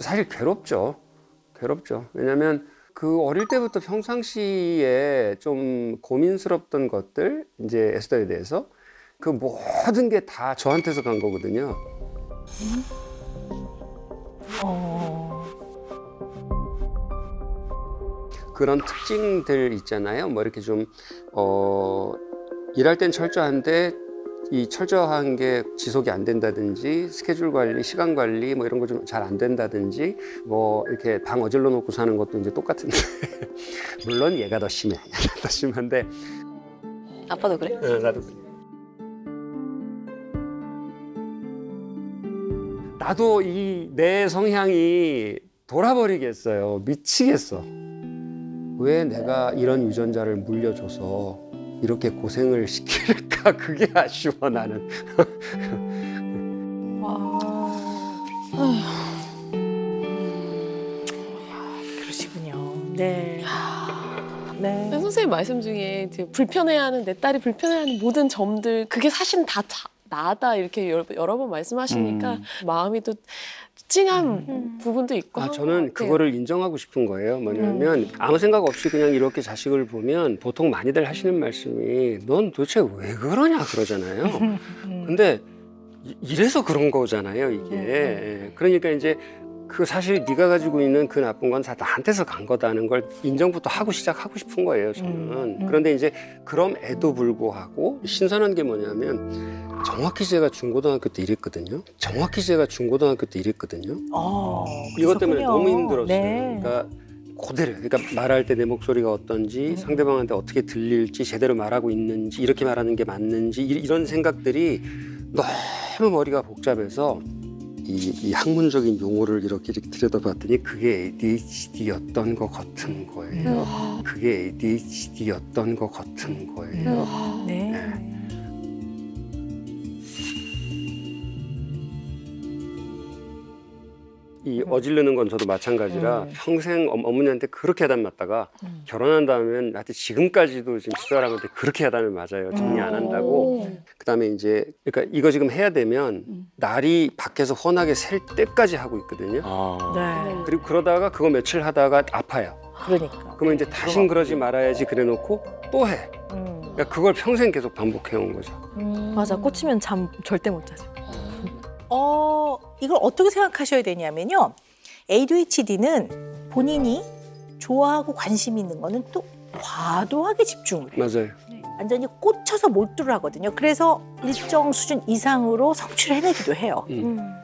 사실 괴롭죠. 괴롭죠. 왜냐면 그 어릴 때부터 평상시에 좀 고민스럽던 것들, 이제 에스더에 대해서 그 모든 게 다 저한테서 간 거거든요. 그런 특징들 있잖아요. 뭐 이렇게 좀 일할 땐 철저한데 이 철저한 게 지속이 안 된다든지, 스케줄 관리, 시간 관리 뭐 이런 거 좀 잘 안 된다든지, 뭐 이렇게 방 어질러 놓고 사는 것도 이제 똑같은데 물론 얘가 더 심해. 얘가 더 심한데. 아빠도 그래? 나도 그래. 나도 이 내 성향이 돌아버리겠어요. 미치겠어. 왜 내가 이런 유전자를 물려줘서 이렇게 고생을 시킬까? 그게 아쉬워, 나는. 그러시군요. 네. 네. 선생님 말씀 중에 이제 불편해하는, 내 딸이 불편해하는 모든 점들, 그게 사실은 다 나다, 이렇게 여러 번 말씀하시니까 마음이 또 찡한 부분도 있고. 저는 그거를 인정하고 싶은 거예요. 뭐냐면 아무 생각 없이 그냥 이렇게 자식을 보면 보통 많이들 하시는 말씀이 넌 도대체 왜 그러냐 그러잖아요. 근데 이래서 그런 거잖아요, 이게. 그러니까 이제 그 사실 네가 가지고 있는 그 나쁜 건 다 나한테서 간 거다는 걸 인정부터 하고 시작하고 싶은 거예요, 저는. 그런데 이제 그럼에도 불구하고 신선한 게 뭐냐면 정확히 제가 중고등학교 때 이랬거든요. 이것 때문에 너무 힘들었어요. 네. 그러니까 그대로. 그러니까 말할 때 내 목소리가 어떤지, 상대방한테 어떻게 들릴지, 제대로 말하고 있는지, 이렇게 말하는 게 맞는지, 이런 생각들이 너무 머리가 복잡해서 이 학문적인 용어를 이렇게 들여다봤더니 그게 ADHD였던 것 같은 거예요. 네. 이 어지르는 건 저도 마찬가지라 평생 어머니한테 그렇게 야단맞다가 결혼한 다음엔 하여튼 지금까지도 지금 집사람한테 그렇게 야단을 맞아요. 정리 안 한다고. 그다음에 이제 그러니까 이거 지금 해야 되면 날이 밖에서 훤하게 셀 때까지 하고 있거든요. 네. 그리고 그러다가 그거 며칠 하다가 아파요. 그러니까. 그러면 이제 다신 그러지 말아야지 그래놓고 또 해. 그러니까 그걸 평생 계속 반복해온 거죠. 맞아, 꽂히면 잠 절대 못 자죠. 이걸 어떻게 생각하셔야 되냐면요. ADHD는 본인이 좋아하고 관심 있는 거는 또 과도하게 집중을 해요. 맞아요. 완전히 꽂혀서 몰두를 하거든요. 그래서 일정 수준 이상으로 성취를 해내기도 해요.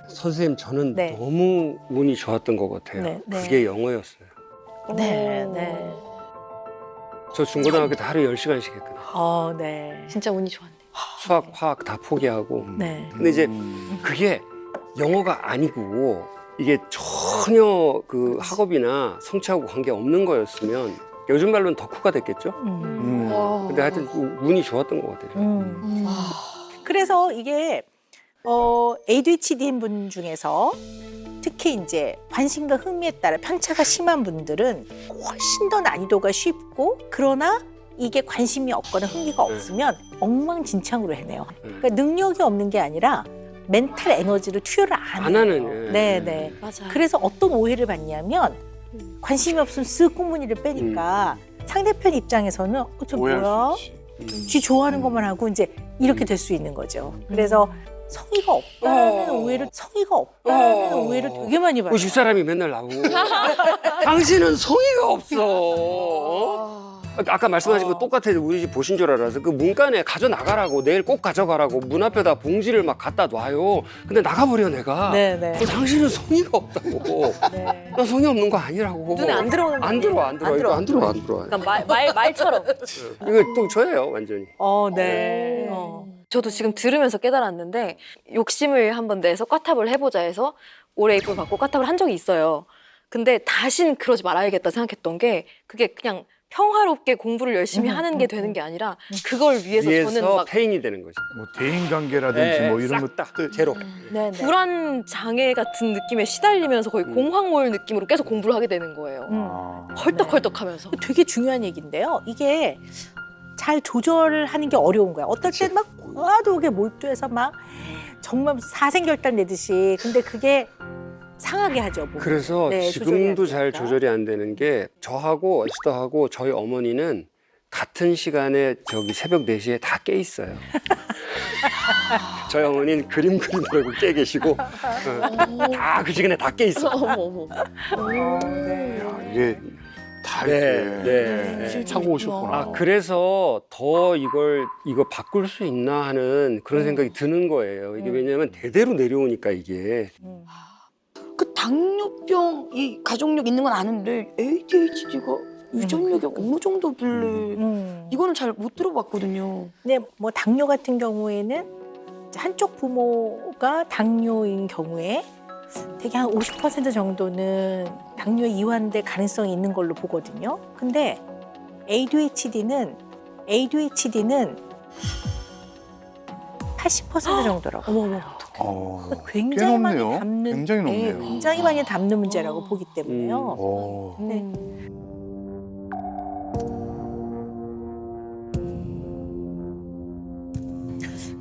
선생님, 저는 네. 너무 운이 좋았던 것 같아요. 네, 네. 그게 영어였어요. 네, 네. 저 중고등학교 때 하루 10시간씩 했거든요. 네. 진짜 운이 좋았네. 수학, 화학 다 포기하고. 네. 근데 이제 그게 영어가 아니고 이게 전혀 그 학업이나 성취하고 관계 없는 거였으면 요즘 말로는 덕후가 됐겠죠? 근데 하여튼 운이 좋았던 것 같아요. 그래서 이게 ADHD인 분 중에서 특히 이제 관심과 흥미에 따라 편차가 심한 분들은 훨씬 더 난이도가 쉽고, 그러나 이게 관심이 없거나 흥미가 없으면 엉망진창으로 해내요. 그러니까 능력이 없는 게 아니라 멘탈 에너지를 투여를 안 해요. 하는. 네. 맞아. 그래서 어떤 오해를 받냐면 관심이 없으면 쓱 꽁무니를 빼니까 상대편 입장에서는 저 뭐야? 쥐 좋아하는 것만 하고 이제 이렇게 될 수 있는 거죠. 그래서 성의가 없다는 오해를 되게 많이 받아요. 그 집사람이 맨날 나보고 당신은 성의가 없어. 아까 말씀하신 거 똑같아요. 우리 집 보신 줄 알아서 그 문간에 가져나가라고, 내일 꼭 가져가라고 문 앞에다 봉지를 막 갖다 놔요. 근데 나가버려 내가. 네네. 당신은 성의가 없다고. 네. 나 성의 없는 거 아니라고. 눈에 안 들어오는 거 안 들어와. 이거 안 들어와. 그러니까 말처럼. 이거 또 저예요, 완전히. 네. 저도 지금 들으면서 깨달았는데 욕심을 한번 내서 꽈탑을 해보자 해서 올해 A뿔 받고 꽈탑을 한 적이 있어요. 근데 다신 그러지 말아야겠다 생각했던 게 그게 그냥 평화롭게 공부를 열심히 하는 게 되는 게 아니라 그걸 위해서 저는 막 페인이 되는 거죠. 뭐 대인관계라든지 뭐 이런 싹 다 것들 제로. 네네. 불안 장애 같은 느낌에 시달리면서 거의 공황골 느낌으로 계속 공부를 하게 되는 거예요. 헐떡헐떡하면서. 되게 중요한 얘기인데요. 이게 잘 조절을 하는 게 어려운 거야. 어떨 때는 막 과도하게 몰두해서 막 정말 사생결단 내듯이. 근데 그게 상하게 하죠. 몸을. 그래서 네, 조절이 안 지금도 잘 되니까. 조절이 안 되는 게 저하고 에스더하고 저희 어머니는 같은 시간에 저기 새벽 4시에 다 깨 있어요. 저희 어머니는 그림 그리느라고 깨 계시고 다 그 시간에 다 깨 있어. 어머 어머. 야, 이게 다 네, 이렇게 네. 차고 오셨구나. 아 그래서 더 이거 바꿀 수 있나 하는 그런 생각이 드는 거예요. 이게 왜냐하면 대대로 내려오니까 이게. 그 당뇨병이 가족력 있는 건 아는데 ADHD가 유전력이 어느 정도 빌래 이거는 잘 못 들어봤거든요. 근데 뭐 당뇨 같은 경우에는 이제 한쪽 부모가 당뇨인 경우에 되게 한 50% 정도는 당뇨에 이완될 가능성이 있는 걸로 보거든요. 근데 ADHD는 80% 정도라고. 어머 굉장히 많이 높네요. 담는, 굉장히 높네요. 네, 굉장히 많이 담는 문제라고 보기 때문에요. 오. 네.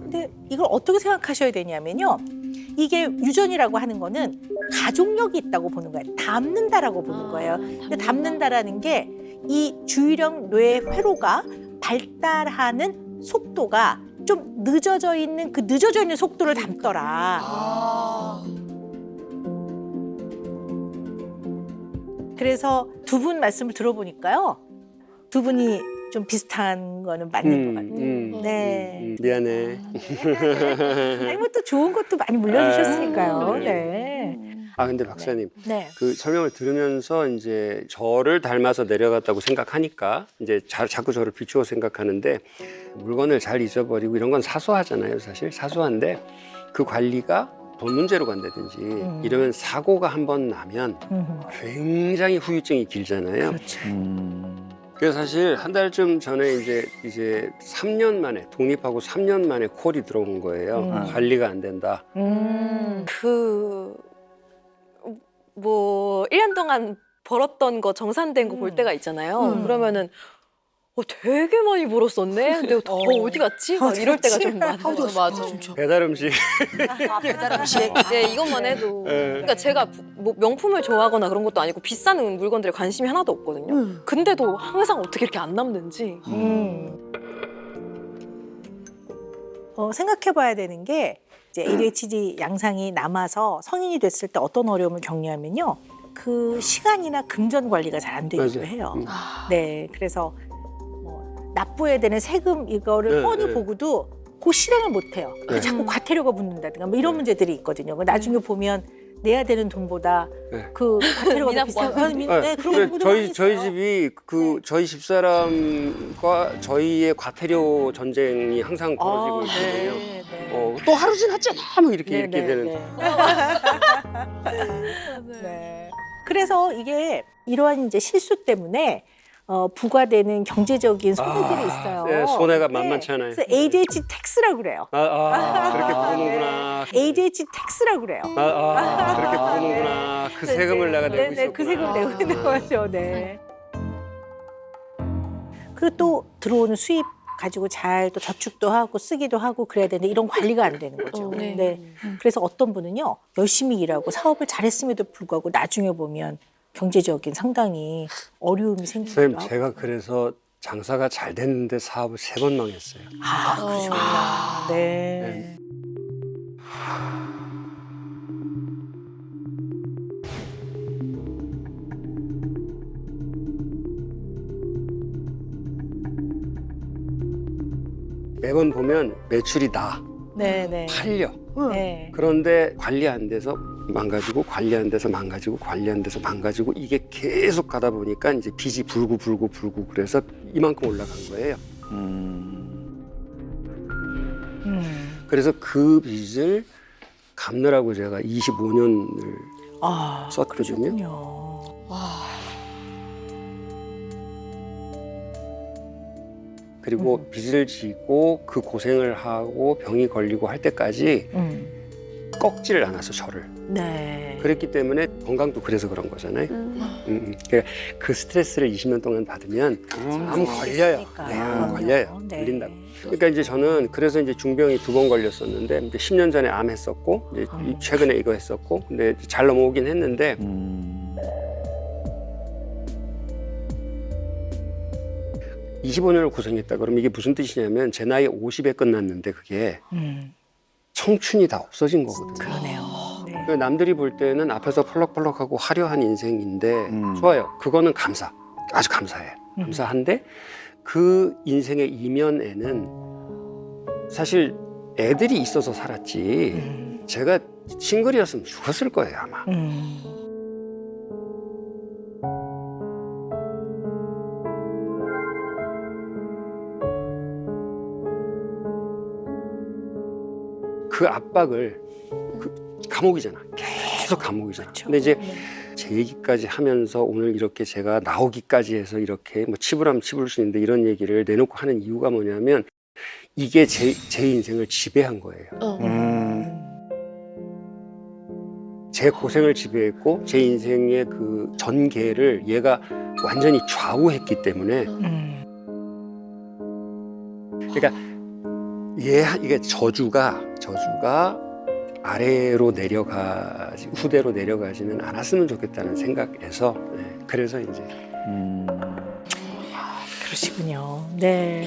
근데 이걸 어떻게 생각하셔야 되냐면요. 이게 유전이라고 하는 거는 가족력이 있다고 보는 거예요. 담는다라고 보는 거예요. 근데 담는다라는 게 이 주의력 뇌 회로가 발달하는 속도가 좀 늦어져 있는 그 늦어져 있는 속도를 담더라. 그래서 두 분 말씀을 들어보니까요. 두 분이 좀 비슷한 거는 맞는 것 같아요. 네. 미안해. 아니 뭐 또 좋은 것도 많이 물려주셨으니까요. 네. 아 근데 박사님 네. 그 설명을 들으면서 이제 저를 닮아서 내려갔다고 생각하니까 이제 자꾸 저를 비추어 생각하는데 물건을 잘 잊어버리고 이런 건 사소하잖아요. 사실 사소한데 그 관리가 돈 문제로 간다든지 이러면 사고가 한 번 나면 굉장히 후유증이 길잖아요. 그렇죠. 그래서 사실 한 달쯤 전에 이제 3년 만에 독립하고 3년 만에 콜이 들어온 거예요. 관리가 안 된다. 뭐 1년 동안 벌었던 거 정산된 거 볼 때가 있잖아요. 그러면은 되게 많이 벌었었네. 근데 더 어디 갔지? 막 이럴 때가 좀 많아요. 맞아. 배달 음식. 배달 음식. 네, 이것만 해도. 네. 그러니까 제가 뭐 명품을 좋아하거나 그런 것도 아니고 비싼 물건들에 관심이 하나도 없거든요. 근데도 항상 어떻게 이렇게 안 남는지. 생각해봐야 되는 게 이제 ADHD 양상이 남아서 성인이 됐을 때 어떤 어려움을 겪냐면요. 그 시간이나 금전 관리가 잘 안 되기도 맞아요. 해요. 네, 그래서 뭐 납부해야 되는 세금 이거를 네, 뻔히 네. 보고도 그 실행을 못 해요. 네. 자꾸 과태료가 붙는다든가 뭐 이런 문제들이 있거든요. 나중에 보면 내야 되는 돈보다 네. 그 과태료가 미납 비싼 네, 그런 그래, 부분도 많이 저희 있어요. 집이 그 저희 집사람과 저희의 과태료 전쟁이 항상 벌어지고 있거든요. 네, 네. 또 하루 지났잖아 뭐 이렇게 네, 이렇게 네, 되는. 네. 네. 그래서 이게 이러한 이제 실수 때문에 부과되는 경제적인 손해들이 있어요. 네, 손해가 네. 만만치 않아요. 그래서 ADHD 텍스라고 그래요. 그렇게 부르는구나. ADHD 텍스라고 그래요. 그렇게 부르는구나. 그 세금을 내가 내고 있었구나. 그 세금 내고 있는 거죠. 네. 그리고 또 들어오는 수입 가지고 잘 또 저축도 하고 쓰기도 하고 그래야 되는데 이런 관리가 안 되는 거죠. 네. 네. 그래서 어떤 분은요 열심히 일하고 사업을 잘했음에도 불구하고 나중에 보면 경제적인 상당히 어려움이 생기기도 선생님 하고. 제가 그래서 장사가 잘 됐는데 사업을 3번 망했어요. 그러시구나. 네. 매번 보면 매출이 나, 네. 팔려. 네. 그런데 관리 안 돼서 망가지고 관리 안 돼서 망가지고 관리 안 돼서 망가지고 이게 계속 가다 보니까 이제 빚이 불고 그래서 이만큼 올라간 거예요. 그래서 그 빚을 갚느라고 제가 25년을 썼거든요. 그러셨군요. 그리고 빚을 지고 그 고생을 하고 병이 걸리고 할 때까지 꺾지를 않아서 저를. 네. 그랬기 때문에 건강도 그래서 그런 거잖아요. 그러니까 그 스트레스를 20년 동안 받으면 암 걸려요. 네, 암 걸려요. 네. 걸린다고. 그러니까 이제 저는 그래서 이제 중병이 2번 걸렸었는데 이제 10년 전에 암 했었고 이제 최근에 이거 했었고 근데 잘 넘어오긴 했는데 25년을 고생했다 그러면 이게 무슨 뜻이냐면 제 나이 50에 끝났는데 그게 청춘이 다 없어진 거거든요. 그러네요. 네. 그러니까 남들이 볼 때는 앞에서 펄럭펄럭하고 화려한 인생인데 좋아요. 그거는 감사. 아주 감사해. 감사한데 그 인생의 이면에는 사실 애들이 있어서 살았지 제가 싱글이었으면 죽었을 거예요 아마. 그 압박을 감옥이잖아. 계속 감옥이잖아. 근데 이제 제 얘기까지 하면서 오늘 이렇게 제가 나오기까지 해서 이렇게 뭐 치부라면 치부를 수 있는데 이런 얘기를 내놓고 하는 이유가 뭐냐면 이게 제 인생을 지배한 거예요. 제 고생을 지배했고 제 인생의 그 전개를 얘가 완전히 좌우했기 때문에 그러니까 이게 저주가 아래로 내려가지 후대로 내려가지는 않았으면 좋겠다는 생각에서 그래서 이제 그러시군요. 네.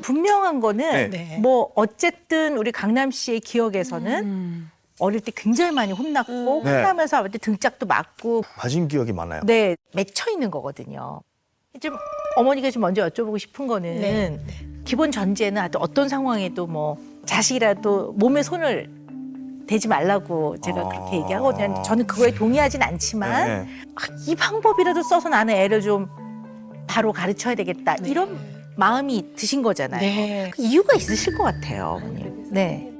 분명한 거는 네. 뭐 어쨌든 우리 강남 씨의 기억에서는 어릴 때 굉장히 많이 혼났고 네. 혼나면서 아버지 등짝도 맞고 맞은 기억이 많아요. 네 맺혀 있는 거거든요. 좀 어머니가 좀 먼저 여쭤보고 싶은 거는 네. 기본 전제는 어떤 상황에도 뭐 자식이라도 몸에 손을 대지 말라고 제가 그렇게 얘기하거든요. 저는 그거에 동의하진 않지만 네. 이 방법이라도 써서 나는 애를 좀 바로 가르쳐야 되겠다 이런 마음이 드신 거잖아요. 네. 그 이유가 있으실 것 같아요, 어머님. 네.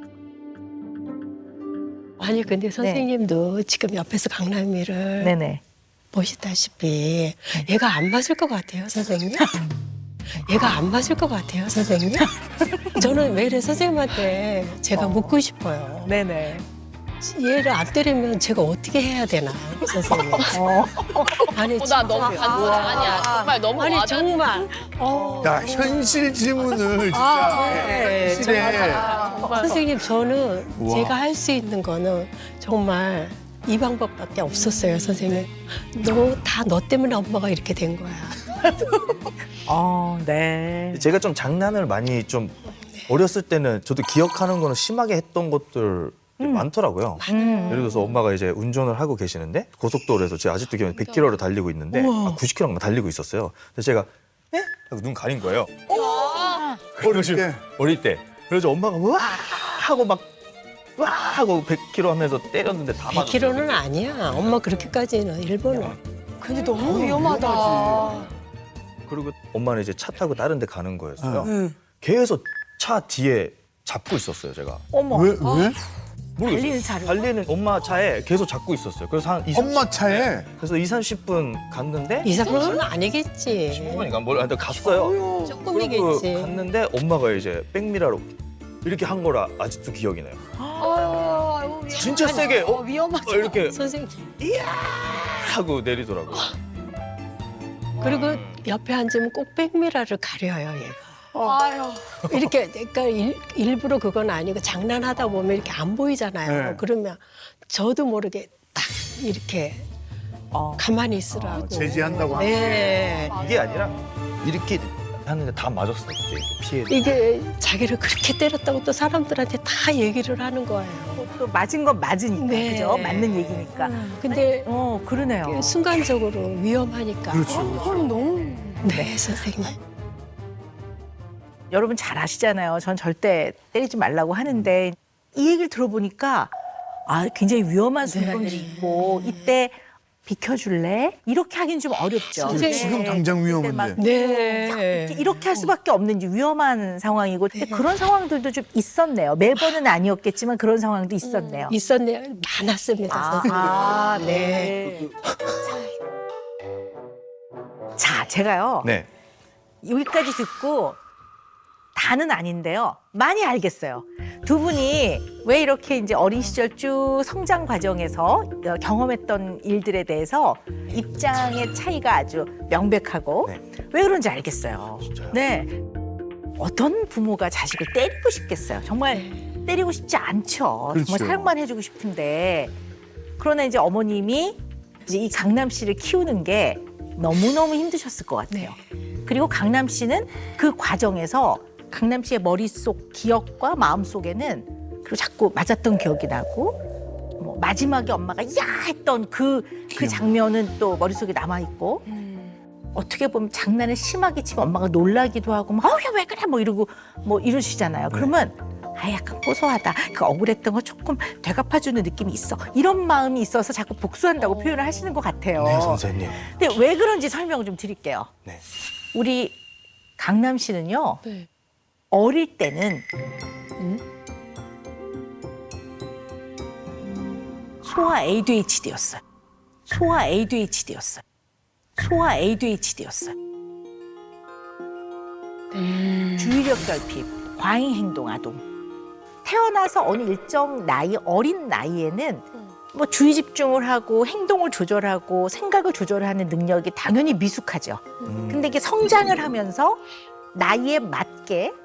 아니 근데 선생님도 지금 옆에서 강남이를 네네. 보시다시피 얘가 안 맞을 것 같아요, 선생님. 얘가 안 맞을 것 같아요, 선생님. 저는 매일 선생님한테 제가 묻고 싶어요. 네네. 얘를 안 때리면 제가 어떻게 해야 되나, 선생님. 아니 나 너무 아니야. 정말 너무 아니 와닿는 정말. 야 현실 질문을 진짜 네, 실해. 선생님 저는 우와. 제가 할 수 있는 거는 정말 이 방법밖에 없었어요, 선생님. 너 때문에 엄마가 이렇게 된 거야. 네. 제가 좀 장난을 많이 좀 어렸을 때는 저도 기억하는 거는 심하게 했던 것들 많더라고요. 예를 들어서 엄마가 이제 운전을 하고 계시는데 고속도로에서 제가 아직도 기억에 100km를 달리고 있는데 90km인가 달리고 있었어요. 그래서 제가 에? 하고 눈 가린 거예요. 어릴 때. 그래서 엄마가 와 하고 막 와 하고 100km 하면서 때렸는데 다 맞았어요. 100km는 아니야. 엄마 그렇게까지는 일본은. 근데 너무 위험하다. 그리고 엄마는 이제 차 타고 다른 데 가는 거였어요. 계속 차 뒤에 잡고 있었어요, 제가. 어머. 왜? 모르겠어요. 달리는 차를. 달리는 엄마 차에 계속 잡고 있었어요. 그래서 한 20, 엄마 차에 그래서 2, 30분 갔는데 2, 3분은 아니겠지. 15분인가 뭘 갔어요. 조금이겠지. 그리고 갔는데 엄마가 이제 백미러로 이렇게 한 거라 아직도 기억이 나요. 진짜 세게 위험하죠. 이렇게 선생님. 하고 내리더라고요. 그리고 옆에 앉으면 꼭 백미러를 가려요, 얘가. 아유. 이렇게 그러니까 일부러 그건 아니고 장난하다 보면 이렇게 안 보이잖아요. 네. 그러면 저도 모르게 딱 이렇게 가만히 있으라고. 제지한다고 하는 네. 이게 아니라 이렇게 하는데 다 맞았어요. 피해. 이게 자기를 그렇게 때렸다고 또 사람들한테 다 얘기를 하는 거예요. 또 맞은 건 맞으니까. 네. 그죠? 맞는 얘기니까. 근데 그러네요. 순간적으로 위험하니까. 너무. 네, 선생님. 여러분 잘 아시잖아요. 전 절대 때리지 말라고 하는데 이 얘기를 들어보니까 굉장히 위험한 순간이고 이때 비켜줄래? 이렇게 하긴 좀 어렵죠. 선생님. 지금 당장 위험한데. 네. 이렇게 할 수밖에 없는 위험한 상황이고 근데 그런 상황들도 좀 있었네요. 매번은 아니었겠지만 그런 상황도 있었네요. 있었네요. 많았습니다, 선생님. 네. 자, 제가요. 네. 여기까지 듣고 다는 아닌데요. 많이 알겠어요. 두 분이 왜 이렇게 이제 어린 시절 쭉 성장 과정에서 경험했던 일들에 대해서 입장의 차이가 아주 명백하고 네. 왜 그런지 알겠어요. 진짜요? 네. 어떤 부모가 자식을 때리고 싶겠어요. 정말 때리고 싶지 않죠. 그렇죠. 정말 사랑만 해주고 싶은데 그러나 이제 어머님이 이제 이 강남 씨를 키우는 게 너무너무 힘드셨을 것 같아요. 그리고 강남 씨는 그 과정에서 강남 씨의 머릿속 기억과 마음속에는 그리고 자꾸 맞았던 기억이 나고 뭐 마지막에 엄마가 야 했던 그 장면은 또 머릿속에 남아있고 어떻게 보면 장난을 심하게 치면 엄마가 놀라기도 하고 막 야 왜 그래 뭐 이러고 뭐 이러시잖아요. 그러면 아 약간 고소하다. 그 억울했던 거 조금 되갚아주는 느낌이 있어. 이런 마음이 있어서 자꾸 복수한다고 표현을 하시는 것 같아요. 네, 선생님. 근데 왜 그런지 설명을 좀 드릴게요. 네. 우리 강남 씨는요. 네. 어릴 때는 소아 ADHD였어요. 소아 ADHD였어요. 소아 ADHD였어요. 주의력 결핍, 과잉 행동 아동. 태어나서 어느 일정 나이, 어린 나이에는 뭐 주의 집중을 하고 행동을 조절하고 생각을 조절하는 능력이 당연히 미숙하죠. 근데 이게 성장을 하면서 나이에 맞게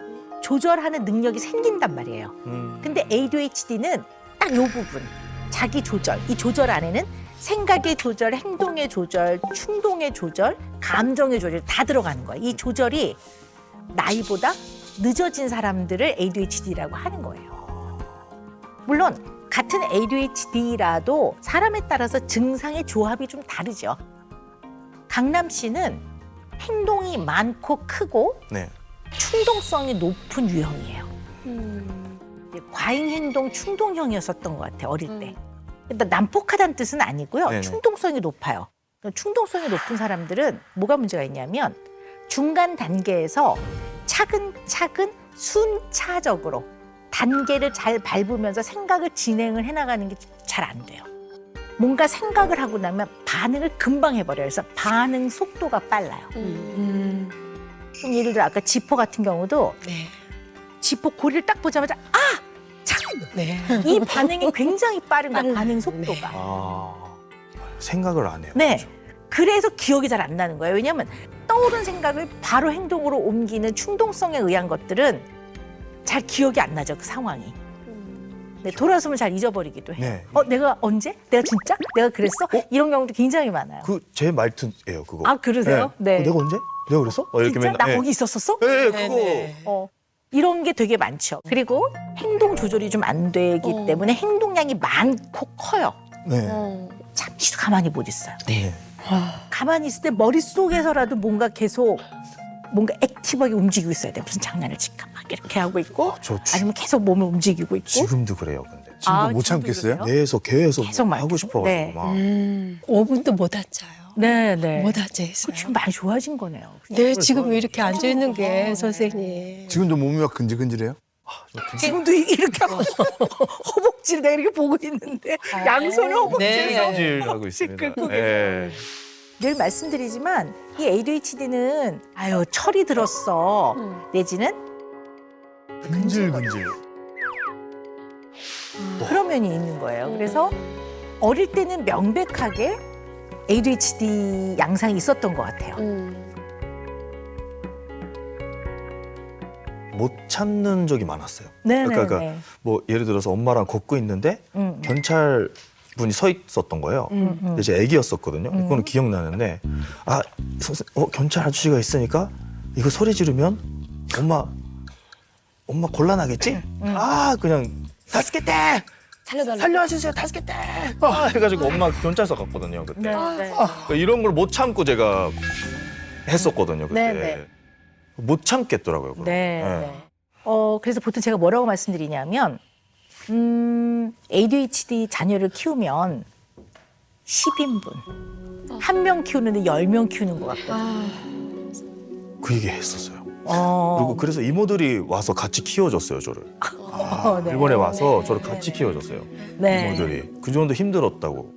조절하는 능력이 생긴단 말이에요. 근데 ADHD는 딱 이 부분, 자기 조절, 이 조절 안에는 생각의 조절, 행동의 조절, 충동의 조절, 감정의 조절 다 들어가는 거예요. 이 조절이 나이보다 늦어진 사람들을 ADHD라고 하는 거예요. 물론 같은 ADHD라도 사람에 따라서 증상의 조합이 좀 다르죠. 강남 씨는 행동이 많고 크고 네. 충동성이 높은 유형이에요. 과잉 행동 충동형이었었던 것 같아요. 어릴 때. 일단 난폭하다는 뜻은 아니고요. 네네. 충동성이 높아요. 충동성이 높은 사람들은 뭐가 문제가 있냐면 중간 단계에서 차근차근 순차적으로 단계를 잘 밟으면서 생각을 진행을 해나가는 게 잘 안 돼요. 뭔가 생각을 하고 나면 반응을 금방 해버려요. 그래서 반응 속도가 빨라요. 그럼 예를 들어 아까 지퍼 같은 경우도 네. 지퍼 고리를 딱 보자마자 아! 참! 네. 이 반응이 굉장히 빠른 거야. 반응 속도가. 아, 생각을 안 해요. 네. 그렇죠. 그래서 기억이 잘 안 나는 거예요. 왜냐하면 떠오른 생각을 바로 행동으로 옮기는 충동성에 의한 것들은 잘 기억이 안 나죠. 그 상황이. 네, 돌아서면 잘 잊어버리기도 해요. 네. 내가 언제? 내가 진짜? 내가 그랬어? 이런 경우도 굉장히 많아요. 그 제 말투예요, 그거. 아, 그러세요? 네. 내가 언제? 내가 그랬어? 이렇게 진짜? 나 네. 거기 있었었어? 네, 네, 그거. 네. 이런 게 되게 많죠. 그리고 행동 조절이 좀 안 되기 때문에 행동량이 많고 커요. 네. 잠시도 가만히 못 있어요. 네. 가만히 있을 때 머릿속에서라도 뭔가 계속 뭔가 액티브하게 움직이고 있어야 돼. 무슨 장난을 칠까 막 이렇게 하고 있고 저 아니면 계속 몸을 움직이고 있고 지금도 그래요, 근데. 지금도 못 지금도 참겠어요? 그래요? 계속 계속 막 하고 싶어가지고 네. 막. 5분도 못 앉아요. 네네. 못 앉아 있어요. 지금 많이 좋아진 거네요. 네, 지금 이렇게 앉아 있는 게 선생님. 지금도 몸이 막 근질근질해요? 지금도 이렇게 하고 허벅지를 내가 이렇게 보고 있는데 양손을 허벅지에서 네. 하고 있습니다. 긁고 네. 늘 말씀드리지만 이 ADHD는 아유 철이 들었어 내지는 근질근질. 그런 면이 있는 거예요. 그래서 어릴 때는 명백하게 ADHD 양상이 있었던 것 같아요. 못 참는 적이 많았어요. 네네네. 그러니까 뭐 예를 들어서 엄마랑 걷고 있는데 경찰 분이 서 있었던 거예요. 근데 이제 애기였었거든요. 그거는 기억나는데 아 경찰 아저씨가 있으니까 이거 소리 지르면 엄마 곤란하겠지? 아 그냥 다스켓대 살려주세요 다스켓대 해가지고 엄마 경찰서 갔거든요 그때. 네. 그러니까 이런 걸 못 참고 제가 했었거든요 그때. 네. 못 참겠더라고요. 그걸. 네. 네. 그래서 보통 제가 뭐라고 말씀드리냐면 ADHD 자녀를 키우면 10인분. 한 명 키우는데 10명 키우는 것 같거든요. 그 얘기 했었어요. 어. 그리고 그래서 이모들이 와서 같이 키워줬어요 저를. 네. 일본에 와서 저를 같이 키워줬어요. 네. 이모들이 그 정도 힘들었다고.